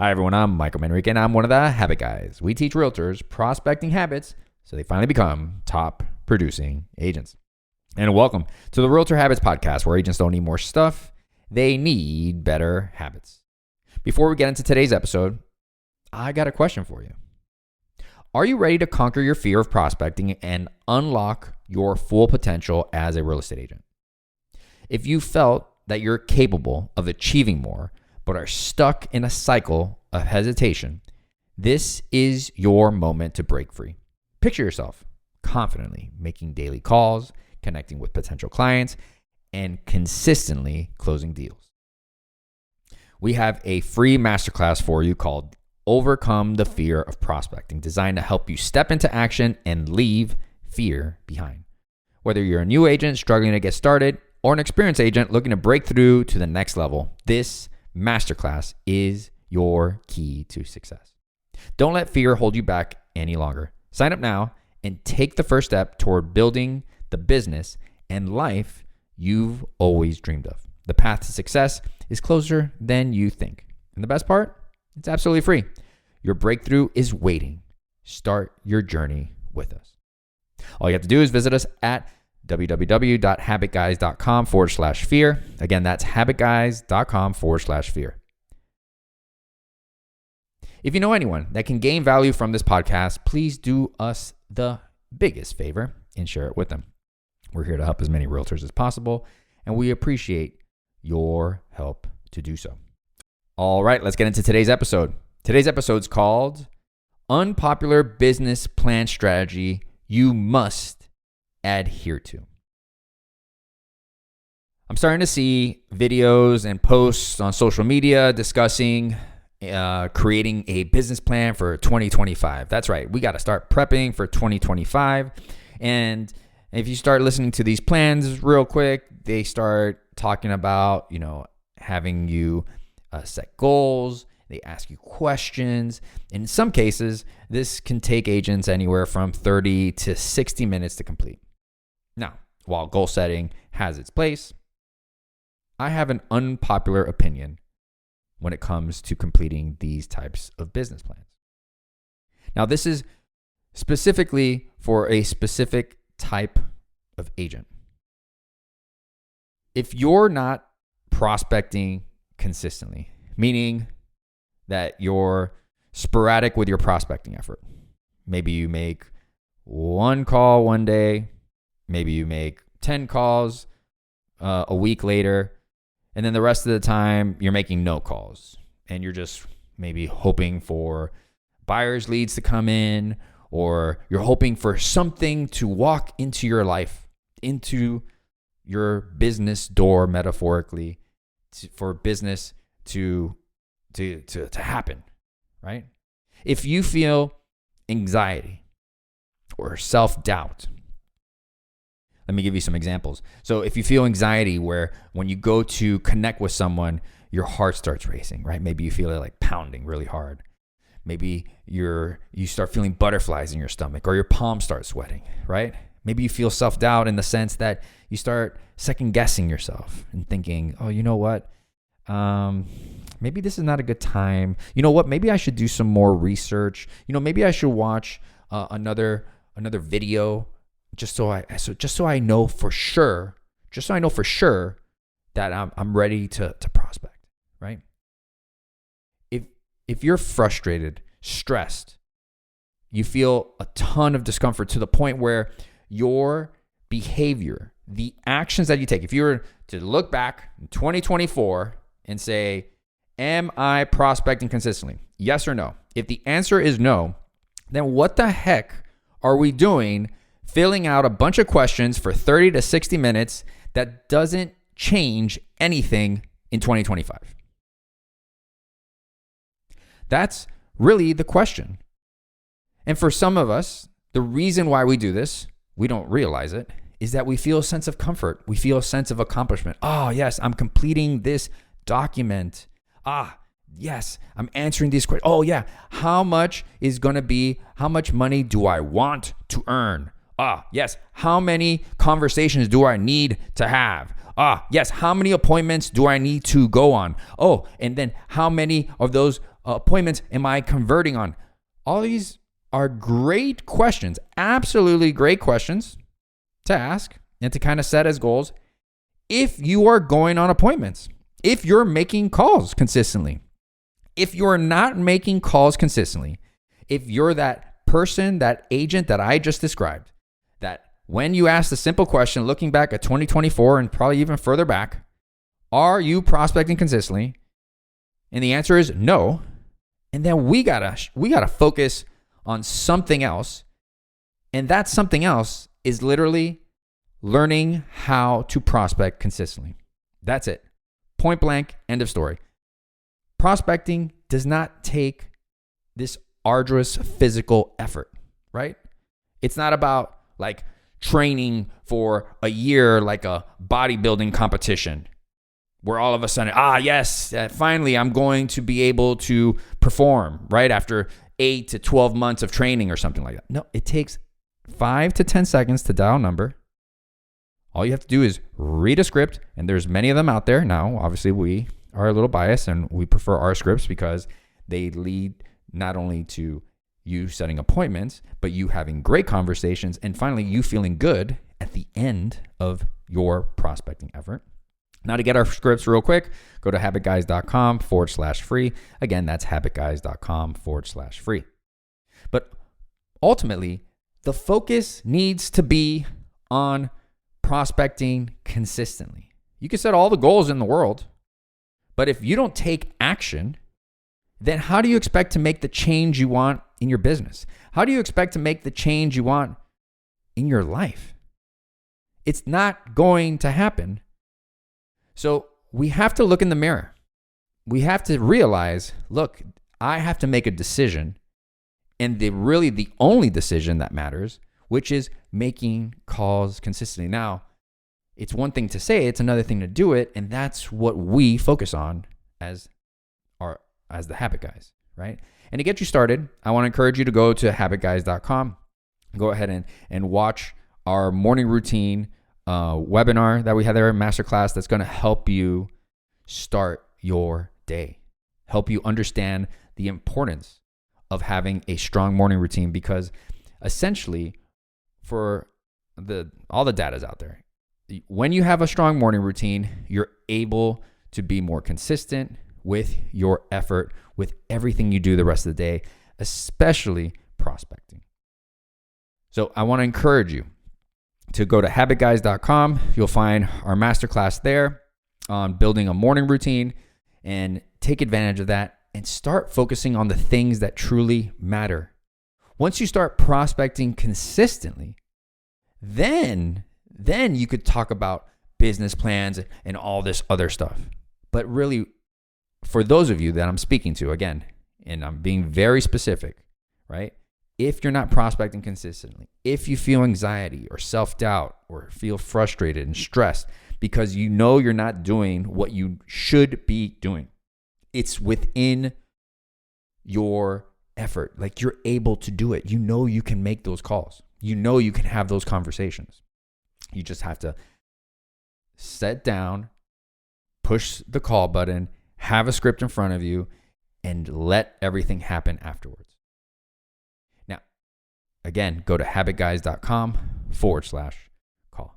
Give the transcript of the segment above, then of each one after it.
Hi, everyone. I'm Michael Manrique, and I'm one of the Habit Guys. We teach realtors prospecting habits so they finally become top producing agents. And welcome to the Realtor Habits Podcast, where agents don't need more stuff. They need better habits. Before we get into today's episode, I got a question for you. Are you ready to conquer your fear of prospecting and unlock your full potential as a real estate agent? If you felt that you're capable of achieving more, but are stuck in a cycle of hesitation, this is your moment to break free. Picture yourself confidently making daily calls, connecting with potential clients, and consistently closing deals. We have a free masterclass for you called Overcome the Fear of Prospecting, designed to help you step into action and leave fear behind. Whether you're a new agent struggling to get started or an experienced agent looking to break through to the next level, this masterclass is your key to success. Don't let fear hold you back any longer. Sign up now and take the first step toward building the business and life you've always dreamed of. The path to success is closer than you think. And the best part? It's absolutely free. Your breakthrough is waiting. Start your journey with us. All you have to do is visit us at www.habitguys.com/fear. Again, that's habitguys.com/fear. If you know anyone that can gain value from this podcast, please do us the biggest favor and share it with them. We're here to help as many realtors as possible, and we appreciate your help to do so. All right, let's get into today's episode. Today's episode is called Unpopular Business Plan Strategy You Must Adhere to. I'm starting to see videos and posts on social media discussing creating a business plan for 2025. That's right. We got to start prepping for 2025. And if you start listening to these plans real quick, they start talking about, having you set goals. They ask you questions. In some cases, this can take agents anywhere from 30 to 60 minutes to complete. Now, while goal setting has its place, I have an unpopular opinion when it comes to completing these types of business plans. Now, this is specifically for a specific type of agent. If you're not prospecting consistently, meaning that you're sporadic with your prospecting effort, maybe you make one call one day, maybe you make 10 calls a week later, and then the rest of the time you're making no calls and you're just maybe hoping for buyers leads to come in, or you're hoping for something to walk into your life, into your business door, metaphorically, for business to happen, right? If you feel anxiety or self-doubt, let me give you some examples. So if you feel anxiety where when you go to connect with someone, your heart starts racing, right? Maybe you feel it like pounding really hard. Maybe you start feeling butterflies in your stomach, or your palms start sweating, right? Maybe you feel self-doubt in the sense that you start second-guessing yourself and thinking, oh, you know what? Maybe this is not a good time. You know what? Maybe I should do some more research. Maybe I should watch another video just so I know for sure that I'm ready to prospect, right? If you're frustrated, stressed, you feel a ton of discomfort to the point where your behavior, the actions that you take, if you were to look back in 2024 and say, am I prospecting consistently? Yes or no? If the answer is no, then what the heck are we doing filling out a bunch of questions for 30 to 60 minutes that doesn't change anything in 2025? That's really the question. And for some of us, the reason why we do this, we don't realize it, is that we feel a sense of comfort. We feel a sense of accomplishment. Oh, yes, I'm completing this document. Yes, I'm answering these questions. Oh, yeah, how much money do I want to earn? Yes, how many conversations do I need to have? Yes, how many appointments do I need to go on? Oh, and then how many of those appointments am I converting on? All these are great questions, absolutely great questions to ask and to kind of set as goals if you are going on appointments, if you're making calls consistently. If you're not making calls consistently, if you're that person, that agent that I just described, that when you ask the simple question, looking back at 2024 and probably even further back, are you prospecting consistently? And the answer is no. And then we gotta focus on something else. And that something else is literally learning how to prospect consistently. That's it. Point blank, end of story. Prospecting does not take this arduous physical effort, right? It's not about like training for a year like a bodybuilding competition where all of a sudden, yes, finally I'm going to be able to perform, right? After 8 to 12 months of training or something like that. No, it takes 5 to 10 seconds to dial a number. All you have to do is read a script, and there's many of them out there. Now, obviously, we are a little biased, and we prefer our scripts because they lead not only to you setting appointments, but you having great conversations, and finally, you feeling good at the end of your prospecting effort. Now, to get our scripts real quick, go to habitguys.com/free. Again, that's habitguys.com/free. But ultimately, the focus needs to be on prospecting consistently. You can set all the goals in the world, but if you don't take action, then how do you expect to make the change you want in your business? How do you expect to make the change you want in your life? It's not going to happen. So we have to look in the mirror. We have to realize, look, I have to make a decision, and the only decision that matters, which is making calls consistently. Now, it's one thing to say, it's another thing to do it, and that's what we focus on as the Habit Guys, right? And to get you started, I want to encourage you to go to habitguys.com. Go ahead and watch our morning routine webinar that we had there, masterclass, that's going to help you start your day, help you understand the importance of having a strong morning routine, because essentially for all the data's out there. When you have a strong morning routine, you're able to be more consistent with your effort, with everything you do the rest of the day, especially prospecting. So I want to encourage you to go to habitguys.com. You'll find our masterclass there on building a morning routine, and take advantage of that and start focusing on the things that truly matter. Once you start prospecting consistently, then you could talk about business plans and all this other stuff. But really, for those of you that I'm speaking to, again, and I'm being very specific, right? If you're not prospecting consistently, if you feel anxiety or self-doubt or feel frustrated and stressed because you know you're not doing what you should be doing, it's within your effort. Like, you're able to do it. You know you can make those calls. You know you can have those conversations. You just have to sit down, push the call button, have a script in front of you, and let everything happen afterwards. Now, again, go to habitguys.com/call.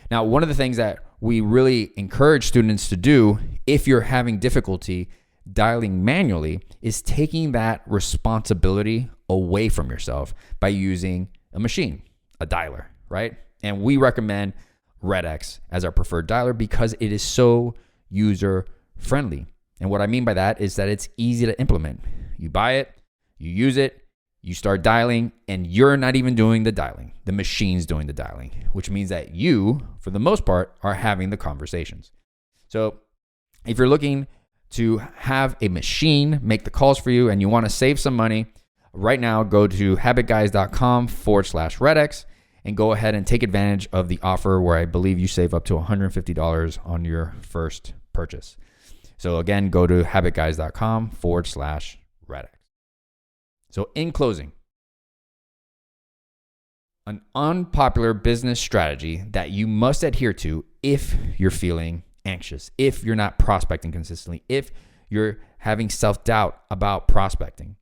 Now, one of the things that we really encourage students to do if you're having difficulty dialing manually is taking that responsibility away from yourself by using a machine, a dialer, right? And we recommend RedX as our preferred dialer because it is so user-friendly. And what I mean by that is that it's easy to implement. You buy it, you use it, you start dialing, and you're not even doing the dialing. The machine's doing the dialing, which means that you, for the most part, are having the conversations. So if you're looking to have a machine make the calls for you and you want to save some money, right now go to habitguys.com/RedX and go ahead and take advantage of the offer where I believe you save up to $150 on your first purchase. So again, go to habitguys.com/RedX. So in closing, an unpopular business strategy that you must adhere to if you're feeling anxious, if you're not prospecting consistently, if you're having self-doubt about prospecting.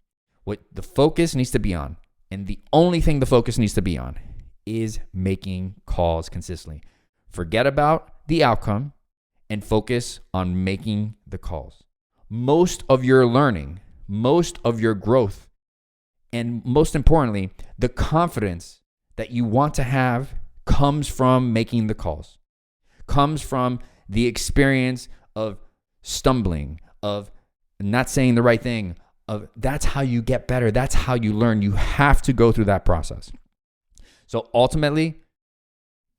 What the focus needs to be on, and the only thing the focus needs to be on, is making calls consistently. Forget about the outcome and focus on making the calls. Most of your learning, most of your growth, and most importantly, the confidence that you want to have comes from making the calls, comes from the experience of stumbling, of not saying the right thing, that's how you get better. That's how you learn. You have to go through that process. So ultimately,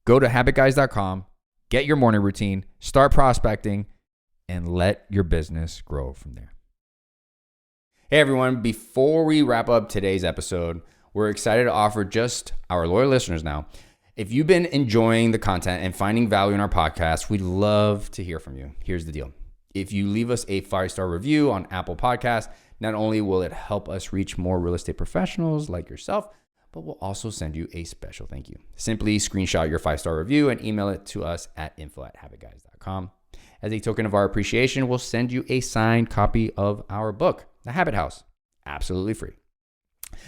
go to habitguys.com, get your morning routine, start prospecting, and let your business grow from there. Hey everyone, before we wrap up today's episode, we're excited to offer just our loyal listeners now. If you've been enjoying the content and finding value in our podcast, we'd love to hear from you. Here's the deal. If you leave us a 5-star review on Apple Podcasts, not only will it help us reach more real estate professionals like yourself, but we'll also send you a special thank you. Simply screenshot your 5-star review and email it to us at info@habitguys.com. As a token of our appreciation, we'll send you a signed copy of our book, The Habit House, absolutely free.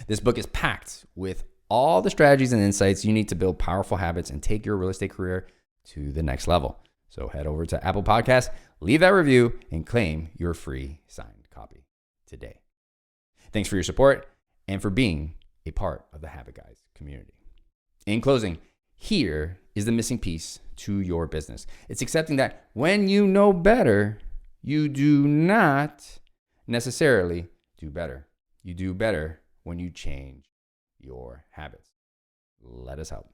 This book is packed with all the strategies and insights you need to build powerful habits and take your real estate career to the next level. So head over to Apple Podcasts, leave that review, and claim your free signed copy today. Thanks for your support and for being a part of the Habit Guys community. In closing, here is the missing piece to your business. It's accepting that when you know better, you do not necessarily do better. You do better when you change your habits. Let us help.